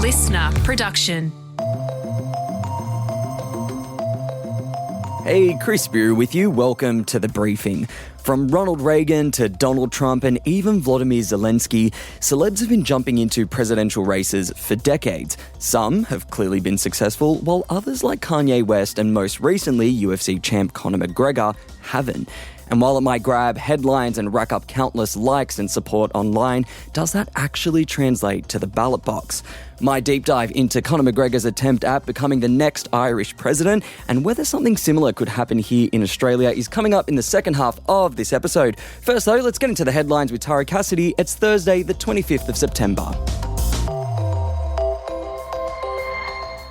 listener production. Hey, Chris Spyrou with you. Welcome to The Briefing. From Ronald Reagan to Donald Trump and even Volodymyr Zelensky, celebs have been jumping into presidential races for decades. Some have clearly been successful, while others like Kanye West and most recently UFC champ Conor McGregor haven't. And while it might grab headlines and rack up countless likes and support online, does that actually translate to the ballot box? My deep dive into Conor McGregor's attempt at becoming the next Irish president and whether something similar could happen here in Australia is coming up in the second half of this episode. First though, let's get into the headlines with Tara Cassidy. It's Thursday, the 25th of September.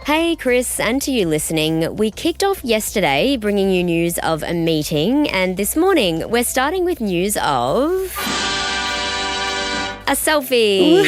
Hey Chris, and to you listening, we kicked off yesterday bringing you news of a meeting, and this morning we're starting with news of a selfie.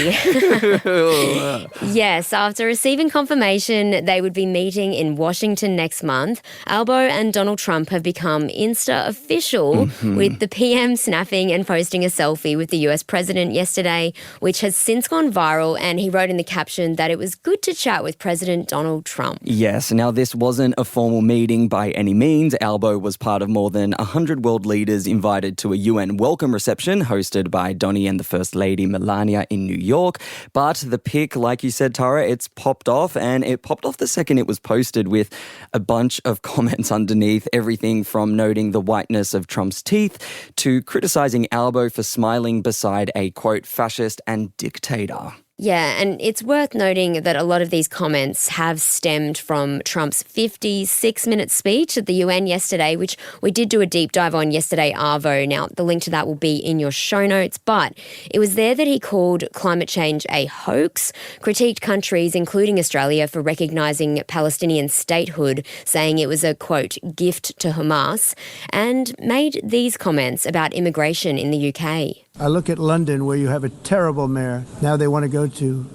Yes, after receiving confirmation they would be meeting in Washington next month, Albo and Donald Trump have become Insta official with the PM snapping and posting a selfie with the US president yesterday, which has since gone viral, and he wrote in the caption that it was good to chat with President Donald Trump. Yes, now this wasn't a formal meeting by any means. Albo was part of more than 100 world leaders invited to a UN welcome reception hosted by Donnie and the First Lady Melania in New York. But the pic, like you said, Tara, it's popped off, and it popped off the second it was posted with a bunch of comments underneath, everything from noting the whiteness of Trump's teeth to criticising Albo for smiling beside a, quote, fascist and dictator. Yeah, and it's worth noting that a lot of these comments have stemmed from Trump's 56-minute speech at the UN yesterday, which we did do a deep dive on yesterday, Arvo. Now, the link to that will be in your show notes, but it was there that he called climate change a hoax, critiqued countries, including Australia, for recognising Palestinian statehood, saying it was a, quote, gift to Hamas, and made these comments about immigration in the UK. I look at London, where you have a terrible mayor. Now they want to go to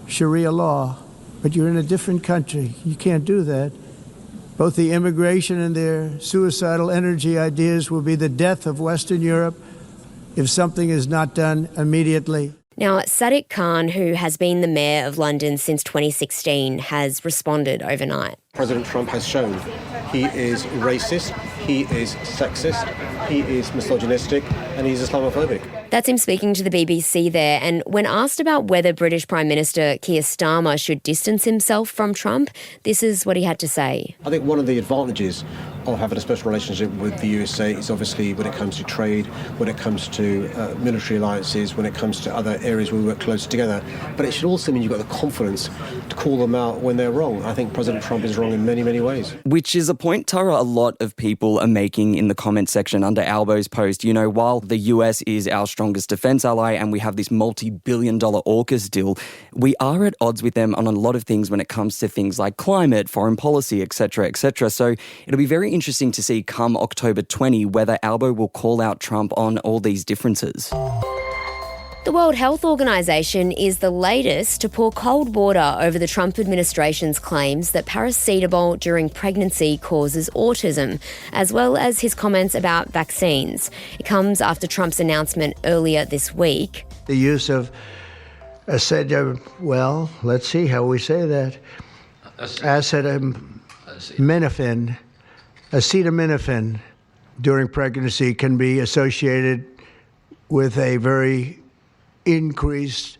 sharia law, but you're in a different country. You can't do that. Both the immigration and their suicidal energy ideas will be the death of Western Europe if something is not done immediately. Now, Sadiq Khan, who has been the mayor of London since 2016, has responded overnight. President Trump has shown he is racist, he is sexist, he is misogynistic, and he's Islamophobic. That's him speaking to the BBC there. And when asked about whether British Prime Minister Keir Starmer should distance himself from Trump, this is what he had to say. I think one of the advantages of having a special relationship with the USA is obviously when it comes to trade, when it comes to military alliances, when it comes to other areas where we work close together. But it should also mean you've got the confidence to call them out when they're wrong. I think President Trump is wrong in many, many ways. Which is a point, Tara, a lot of people are making in the comment section under Albo's post. You know, while the US is our strongest defence ally and we have this multi-billion-dollar AUKUS deal, we are at odds with them on a lot of things when it comes to things like climate, foreign policy, etc., etc. So it'll be very interesting to see come October 20 whether Albo will call out Trump on all these differences. The World Health Organization is the latest to pour cold water over the Trump administration's claims that paracetamol during pregnancy causes autism, as well as his comments about vaccines. It comes after Trump's announcement earlier this week. The use of well, let's see how we say that. Acetaminophen during pregnancy can be associated with a very increased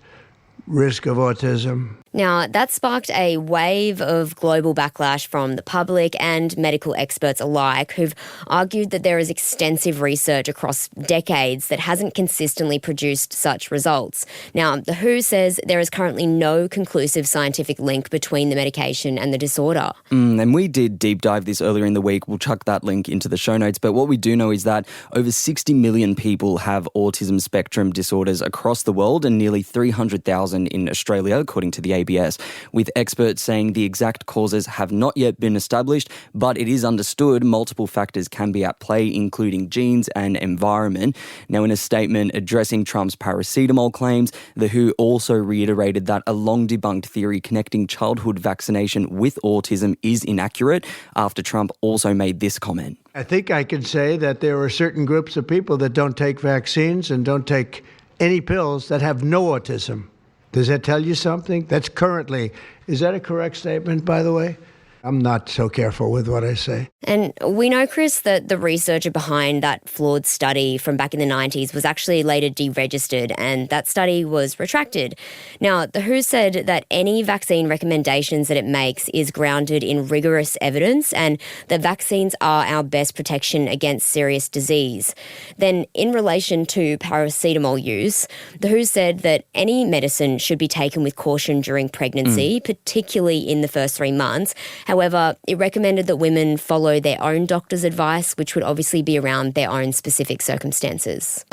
risk of autism. Now, that sparked a wave of global backlash from the public and medical experts alike, who've argued that there is extensive research across decades that hasn't consistently produced such results. Now, the WHO says there is currently no conclusive scientific link between the medication and the disorder. And we did deep dive this earlier in the week. We'll chuck that link into the show notes. But what we do know is that over 60 million people have autism spectrum disorders across the world, and nearly 300,000 in Australia, according to the ABS, with experts saying the exact causes have not yet been established, but it is understood multiple factors can be at play, including genes and environment. Now, in a statement addressing Trump's paracetamol claims, the WHO also reiterated that a long-debunked theory connecting childhood vaccination with autism is inaccurate, after Trump also made this comment. I think I can say that there are certain groups of people that don't take vaccines and don't take any pills that have no autism. Does that tell you something? That's currently. Is that a correct statement, by the way? I'm not so careful with what I say. And we know, Chris, that the researcher behind that flawed study from back in the 90s was actually later deregistered, and that study was retracted. Now, the WHO said that any vaccine recommendations that it makes is grounded in rigorous evidence and that vaccines are our best protection against serious disease. Then, in relation to paracetamol use, the WHO said that any medicine should be taken with caution during pregnancy, particularly in the first 3 months. However, it recommended that women follow their own doctor's advice, which would obviously be around their own specific circumstances.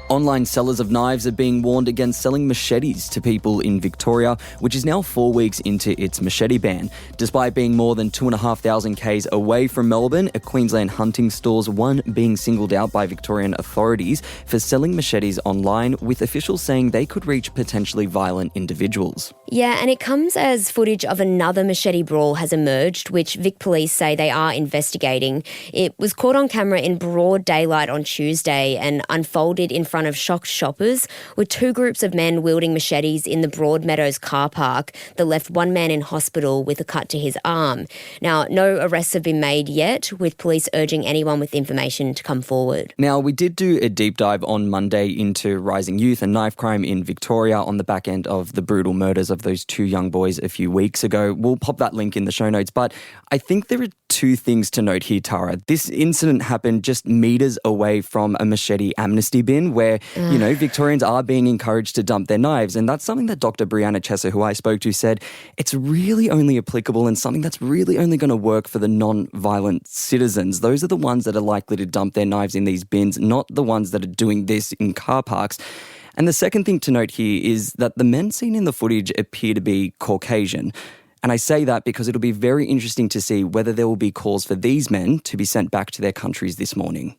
Online sellers of knives are being warned against selling machetes to people in Victoria, which is now 4 weeks into its machete ban. Despite being more than 2,500 k's away from Melbourne, a Queensland hunting store's one being singled out by Victorian authorities for selling machetes online, with officials saying they could reach potentially violent individuals. Yeah, and it comes as footage of another machete brawl has emerged, which Vic Police say they are investigating. It was caught on camera in broad daylight on Tuesday and unfolded in front of shocked shoppers, with 2 groups of men wielding machetes in the Broadmeadows car park that left one man in hospital with a cut to his arm. Now, no arrests have been made yet, with police urging anyone with information to come forward. Now, we did do a deep dive on Monday into rising youth and knife crime in Victoria on the back end of the brutal murders of those 2 young boys a few weeks ago. We'll pop that link in the show notes, but I think there are 2 things to note here, Tara. This incident happened just metres away from a machete amnesty bin where, Victorians are being encouraged to dump their knives, and that's something that Dr. Brianna Chesser, who I spoke to, said it's really only applicable and something that's really only going to work for the non-violent citizens. Those are the ones that are likely to dump their knives in these bins, not the ones that are doing this in car parks. And the second thing to note here is that the men seen in the footage appear to be Caucasian. And I say that because it'll be very interesting to see whether there will be calls for these men to be sent back to their countries this morning.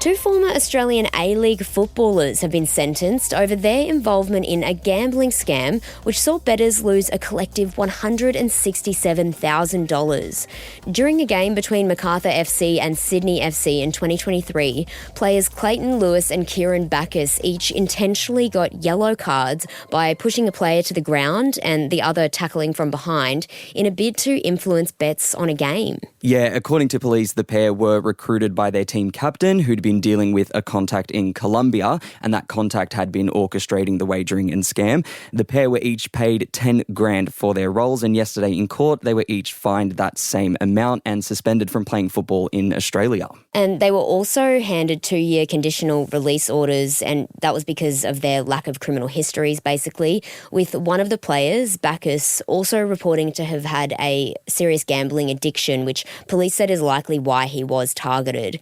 2 former Australian A-League footballers have been sentenced over their involvement in a gambling scam which saw bettors lose a collective $167,000. During a game between Macarthur FC and Sydney FC in 2023, players Clayton Lewis and Kieran Backus each intentionally got yellow cards by pushing a player to the ground and the other tackling from behind in a bid to influence bets on a game. Yeah, according to police, the pair were recruited by their team captain, who'd been dealing with a contact in Colombia, and that contact had been orchestrating the wagering and scam. The pair were each paid $10,000 for their roles, and yesterday in court, they were each fined that same amount and suspended from playing football in Australia. And they were also handed 2-year conditional release orders, and that was because of their lack of criminal histories, basically, with one of the players, Bacchus, also reporting to have had a serious gambling addiction, which police said is likely why he was targeted.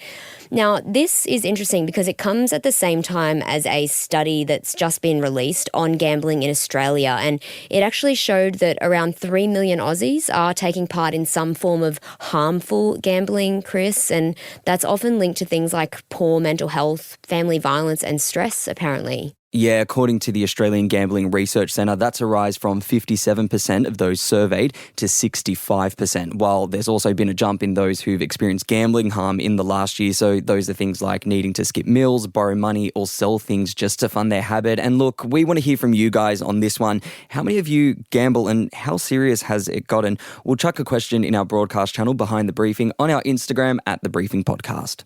Now, this is interesting because it comes at the same time as a study that's just been released on gambling in Australia, and it actually showed that around 3 million Aussies are taking part in some form of harmful gambling, Chris, and that's often linked to things like poor mental health, family violence and stress, apparently. Yeah, according to the Australian Gambling Research Centre, that's a rise from 57% of those surveyed to 65%, while there's also been a jump in those who've experienced gambling harm in the last year. So those are things like needing to skip meals, borrow money, or sell things just to fund their habit. And look, we want to hear from you guys on this one. How many of you gamble and how serious has it gotten? We'll chuck a question in our broadcast channel Behind the Briefing on our Instagram at The Briefing Podcast.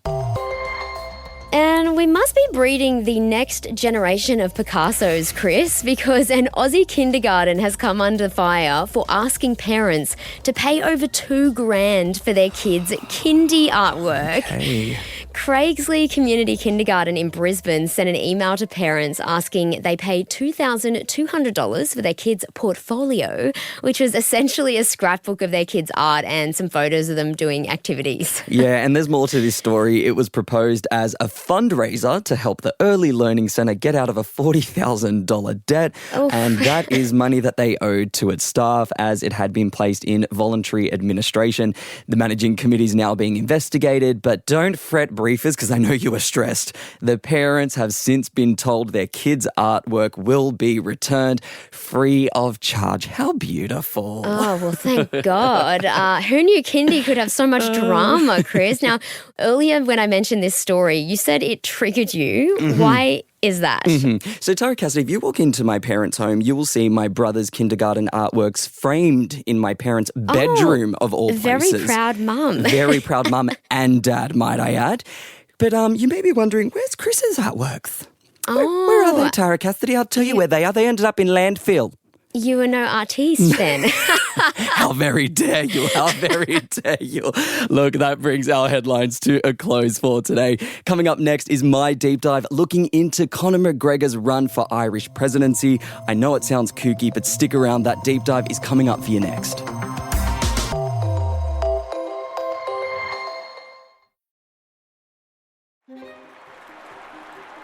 And we must be breeding the next generation of Picassos, Chris, because an Aussie kindergarten has come under fire for asking parents to pay over $2,000 for their kids' kindy artwork. Hey. Craigsley Community Kindergarten in Brisbane sent an email to parents asking they pay $2,200 for their kids' portfolio, which was essentially a scrapbook of their kids' art and some photos of them doing activities. Yeah, and there's more to this story. It was proposed as a fundraiser to help the Early Learning Centre get out of a $40,000 debt, and that is money that they owed to its staff as it had been placed in voluntary administration. The managing committee is now being investigated, but don't fret, briefers, because I know you are stressed. The parents have since been told their kids' artwork will be returned free of charge. How beautiful. Oh, well, thank God. Who knew kindy could have so much drama, Chris? Now, earlier when I mentioned this story, you said it triggered you. Mm-hmm. Why is that? So, Tara Cassidy, if you walk into my parents' home, you will see my brother's kindergarten artworks framed in my parents' bedroom of all places. Very proud mum. Very proud mum and dad, might I add. But you may be wondering, where's Chris's artworks? Where are they, Tara Cassidy? I'll tell you where they are. They ended up in landfill. You are no artiste then. How very dare you. How very dare you. Look, that brings our headlines to a close for today. Coming up next is my deep dive looking into Conor McGregor's run for Irish presidency. I know it sounds kooky, but stick around. That deep dive is coming up for you next.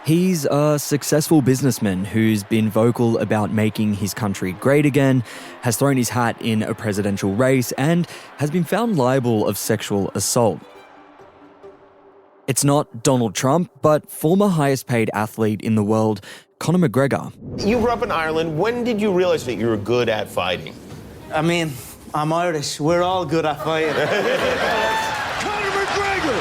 He's a successful businessman who's been vocal about making his country great again, has thrown his hat in a presidential race, and has been found liable of sexual assault. It's not Donald Trump, but former highest paid athlete in the world, Conor McGregor. You grew up in Ireland. When did you realize that you were good at fighting? I mean, I'm Irish. We're all good at fighting. Conor McGregor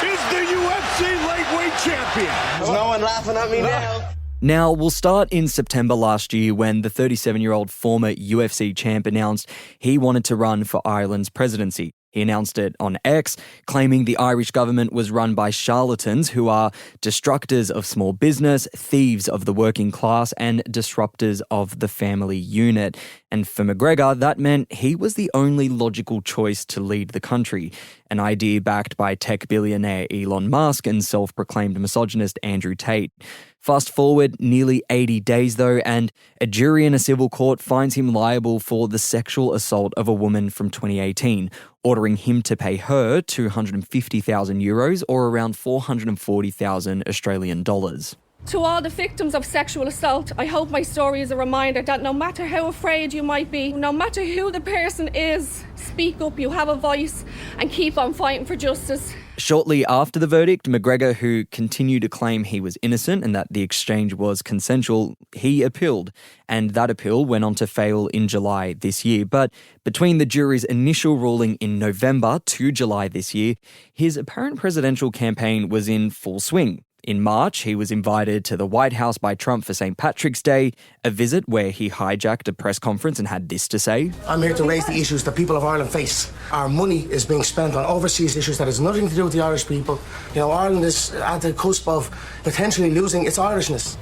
is the UFC lightweight champion. There's no one laughing at me now. Now, we'll start in September last year when the 37-year-old former UFC champ announced he wanted to run for Ireland's presidency. He announced it on X, claiming the Irish government was run by charlatans who are destructors of small business, thieves of the working class, and disruptors of the family unit. And for McGregor, that meant he was the only logical choice to lead the country, an idea backed by tech billionaire Elon Musk and self-proclaimed misogynist Andrew Tate. Fast forward nearly 80 days, though, and a jury in a civil court finds him liable for the sexual assault of a woman from 2018, ordering him to pay her €250,000 or around 440,000 Australian dollars. To all the victims of sexual assault, I hope my story is a reminder that no matter how afraid you might be, no matter who the person is, speak up, you have a voice, and keep on fighting for justice. Shortly after the verdict, McGregor, who continued to claim he was innocent and that the exchange was consensual, he appealed. And that appeal went on to fail in July this year. But between the jury's initial ruling in November to July this year, his apparent presidential campaign was in full swing. In March, he was invited to the White House by Trump for St. Patrick's Day, a visit where he hijacked a press conference and had this to say. I'm here to raise the issues that people of Ireland face. Our money is being spent on overseas issues that has nothing to do with the Irish people. You know, Ireland is at the cusp of potentially losing its Irishness.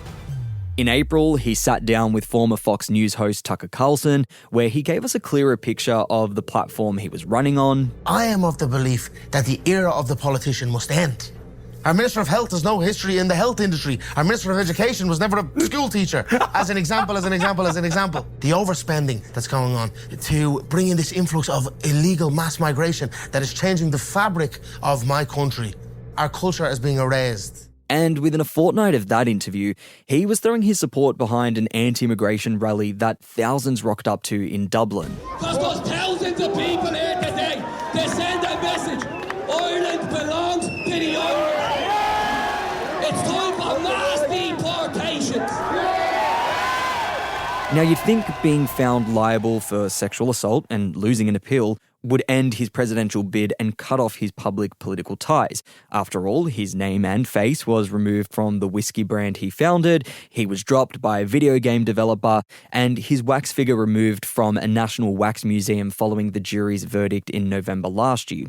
In April, he sat down with former Fox News host Tucker Carlson, where he gave us a clearer picture of the platform he was running on. I am of the belief that the era of the politician must end. Our Minister of Health has no history in the health industry. Our Minister of Education was never a school teacher. As an example. The overspending that's going on to bring in this influx of illegal mass migration that is changing the fabric of my country. Our culture is being erased. And within a fortnight of that interview, he was throwing his support behind an anti-immigration rally that thousands rocked up to in Dublin. There's thousands of people here today to send a message. Ireland belongs to the Irish. It's time for mass deportations. Now, you'd think being found liable for sexual assault and losing an appeal would end his presidential bid and cut off his public political ties. After all, his name and face was removed from the whiskey brand he founded, he was dropped by a video game developer, and his wax figure removed from a national wax museum following the jury's verdict in November last year.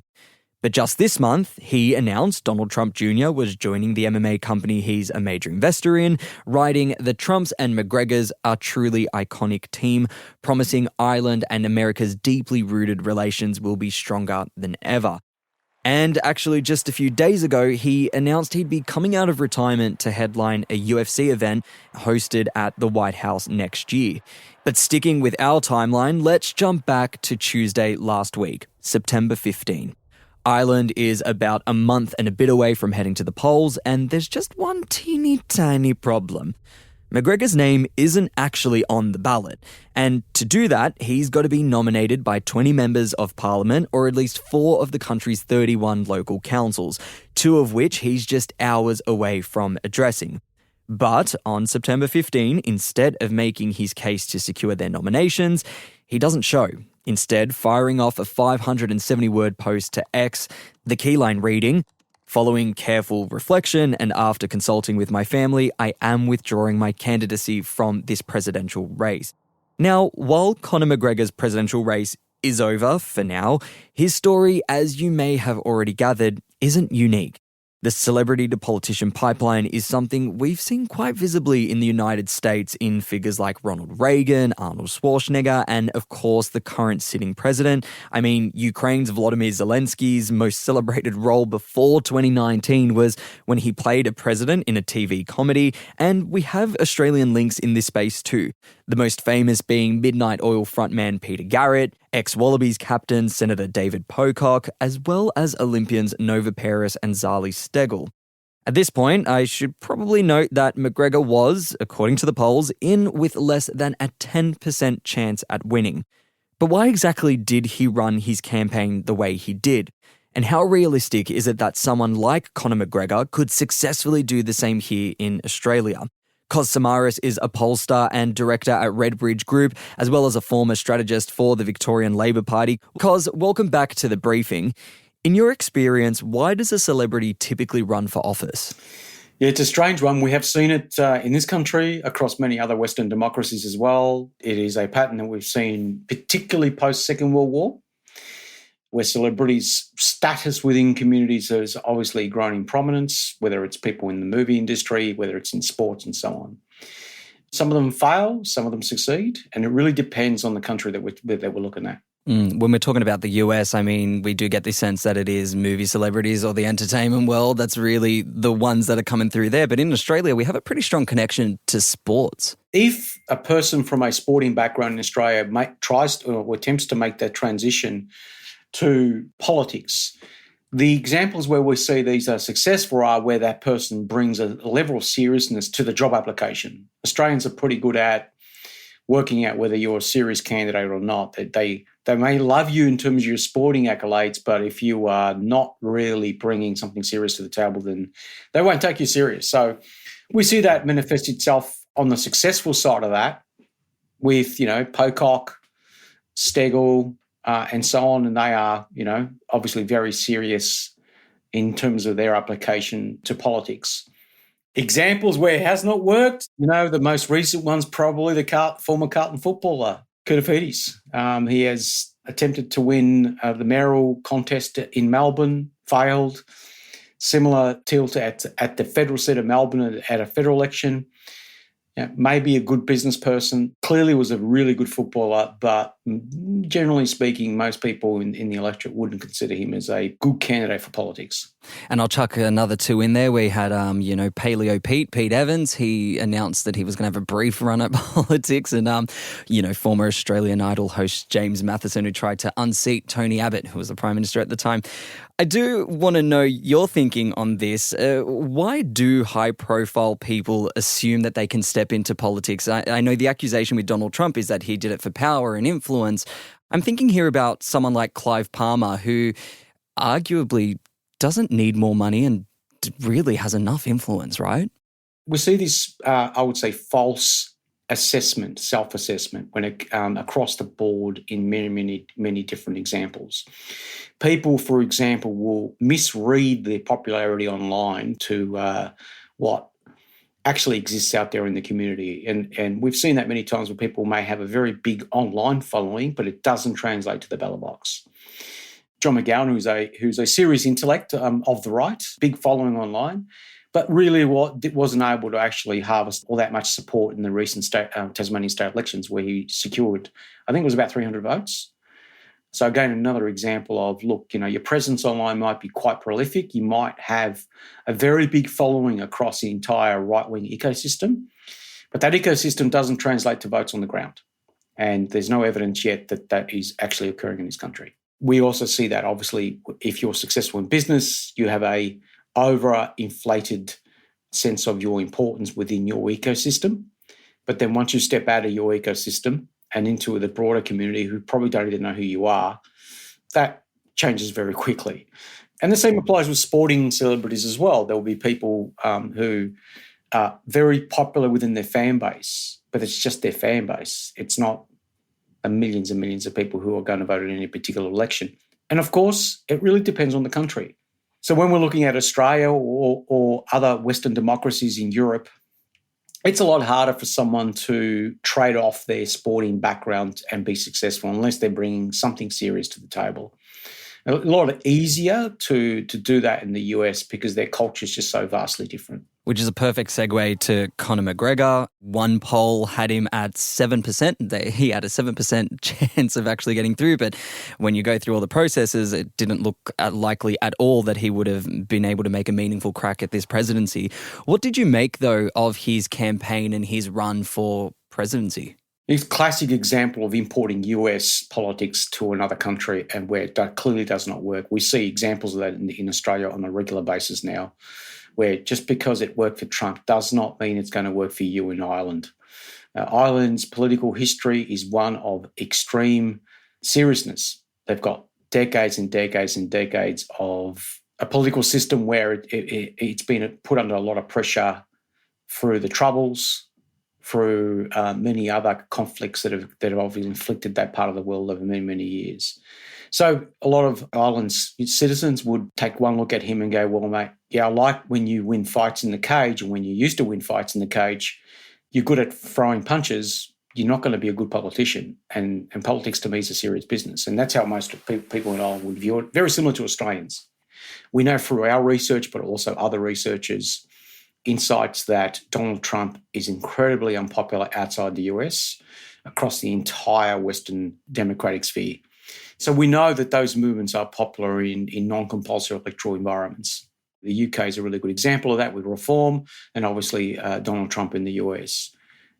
But just this month, he announced Donald Trump Jr. was joining the MMA company he's a major investor in, writing, "The Trumps and McGregors are truly iconic team, promising Ireland and America's deeply rooted relations will be stronger than ever." And actually, just a few days ago, he announced he'd be coming out of retirement to headline a UFC event hosted at the White House next year. But sticking with our timeline, let's jump back to Tuesday last week, September 15. Ireland is about a month and a bit away from heading to the polls, and there's just one teeny tiny problem. McGregor's name isn't actually on the ballot, and to do that, he's got to be nominated by 20 members of parliament or at least 4 of the country's 31 local councils, 2 of which he's just hours away from addressing. But on September 15, instead of making his case to secure their nominations, he doesn't show. Instead, firing off a 570-word post to X, the keyline reading, Following careful reflection and after consulting with my family, I am withdrawing my candidacy from this presidential race. Now, while Conor McGregor's presidential race is over for now, his story, as you may have already gathered, isn't unique. The celebrity to politician pipeline is something we've seen quite visibly in the United States in figures like Ronald Reagan, Arnold Schwarzenegger, and of course the current sitting president. I mean, Ukraine's Volodymyr Zelensky's most celebrated role before 2019 was when he played a president in a TV comedy, and we have Australian links in this space too. The most famous being Midnight Oil frontman Peter Garrett, ex-Wallabies captain Senator David Pocock, as well as Olympians Nova Peris and Zali Steggall. At this point, I should probably note that McGregor was, according to the polls, in with less than a 10% chance at winning. But why exactly did he run his campaign the way he did? And how realistic is it that someone like Conor McGregor could successfully do the same here in Australia? Kos Samaras is a pollster and director at RedBridge Group, as well as a former strategist for the Victorian Labor Party. Kos, welcome back to the briefing. In your experience, why does a celebrity typically run for office? Yeah, it's a strange one. We have seen it in this country, across many other Western democracies as well. It is a pattern that we've seen particularly post-Second World War, where celebrities' status within communities has obviously grown in prominence, whether it's people in the movie industry, whether it's in sports and so on. Some of them fail, some of them succeed, and it really depends on the country that we're looking at. When we're talking about the US, I mean, we do get the sense that it is movie celebrities or the entertainment world. That's really the ones that are coming through there. But in Australia, we have a pretty strong connection to sports. If a person from a sporting background in Australia tries or attempts to make that transition to politics, the examples where we see these are successful are where that person brings a level of seriousness to the job application. Australians are pretty good at working out whether you're a serious candidate or not. They may love you in terms of your sporting accolades, but if you are not really bringing something serious to the table, then they won't take you serious. So we see that manifest itself on the successful side of that with, Pocock, Steggall, and so on, and they are, obviously very serious in terms of their application to politics. Examples where it has not worked, the most recent one's probably the former Carlton footballer, Koutafidis. He has attempted to win the mayoral contest in Melbourne, failed. Similar tilt at the federal seat of Melbourne at a federal election. Maybe a good business person, clearly was a really good footballer, but generally speaking, most people in the electorate wouldn't consider him as a good candidate for politics. And I'll chuck another two in there. We had, Paleo Pete Evans. He announced that he was going to have a brief run at politics. And, former Australian Idol host James Matheson, who tried to unseat Tony Abbott, who was the Prime Minister at the time. I do want to know your thinking on this. Why do high-profile people assume that they can step into politics? I know the accusation with Donald Trump is that he did it for power and influence. I'm thinking here about someone like Clive Palmer, who arguably doesn't need more money and really has enough influence, right? We see this, I would say, false self-assessment, when across the board in many, many, many different examples. People, for example, will misread their popularity online to what actually exists out there in the community. And we've seen that many times where people may have a very big online following, but it doesn't translate to the ballot box. John McGowan, who's a serious intellect of the right, big following online, but really wasn't able to actually harvest all that much support in the recent Tasmanian state elections, where he secured, I think it was about 300 votes. So again, another example of, look, your presence online might be quite prolific. You might have a very big following across the entire right-wing ecosystem, but that ecosystem doesn't translate to votes on the ground. And there's no evidence yet that that is actually occurring in this country. We also see that, obviously, if you're successful in business, you have a overinflated sense of your importance within your ecosystem. But then once you step out of your ecosystem and into the broader community, who probably don't even know who you are, that changes very quickly. And the same applies with sporting celebrities as well. There will be people who are very popular within their fan base, but it's just their fan base. It's not millions and millions of people who are going to vote in any particular election. And of course, it really depends on the country. So when we're looking at Australia or other Western democracies in Europe, it's a lot harder for someone to trade off their sporting background and be successful unless they're bringing something serious to the table. A lot easier to do that in the US because their culture is just so vastly different. Which is a perfect segue to Conor McGregor. One poll had him at 7%. He had a 7% chance of actually getting through, but when you go through all the processes, it didn't look likely at all that he would have been able to make a meaningful crack at this presidency. What did you make, though, of his campaign and his run for presidency? It's a classic example of importing US politics to another country and where it clearly does not work. We see examples of that in Australia on a regular basis now, where just because it worked for Trump does not mean it's going to work for you in Ireland. Ireland's political history is one of extreme seriousness. They've got decades and decades and decades of a political system where it's been put under a lot of pressure through the Troubles, through many other conflicts that have obviously inflicted that part of the world over many, many years. So a lot of Ireland's citizens would take one look at him and go, well, mate, yeah, I like when you win fights in the cage, and when you used to win fights in the cage, you're good at throwing punches, you're not going to be a good politician. And politics to me is a serious business. And that's how most people in Ireland would view it, very similar to Australians. We know through our research, but also other researchers, insights that Donald Trump is incredibly unpopular outside the US, across the entire Western democratic sphere. So we know that those movements are popular in non-compulsory electoral environments. The UK is a really good example of that with reform and obviously Donald Trump in the US.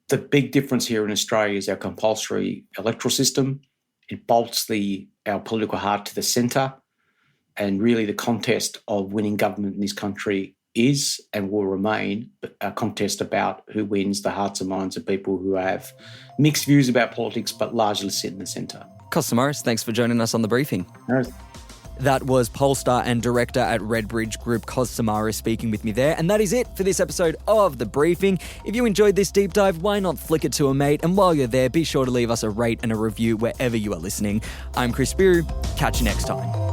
The big difference here in Australia is our compulsory electoral system. It bolts our political heart to the centre, and really the contest of winning government in this country is and will remain a contest about who wins the hearts and minds of people who have mixed views about politics but largely sit in the centre. Kos Samaras, thanks for joining us on The Briefing. No. That was pollster and director at RedBridge Group, Kos Samaras, speaking with me there. And that is it for this episode of The Briefing. If you enjoyed this deep dive, why not flick it to a mate? And while you're there, be sure to leave us a rate and a review wherever you are listening. I'm Spyrou. Catch you next time.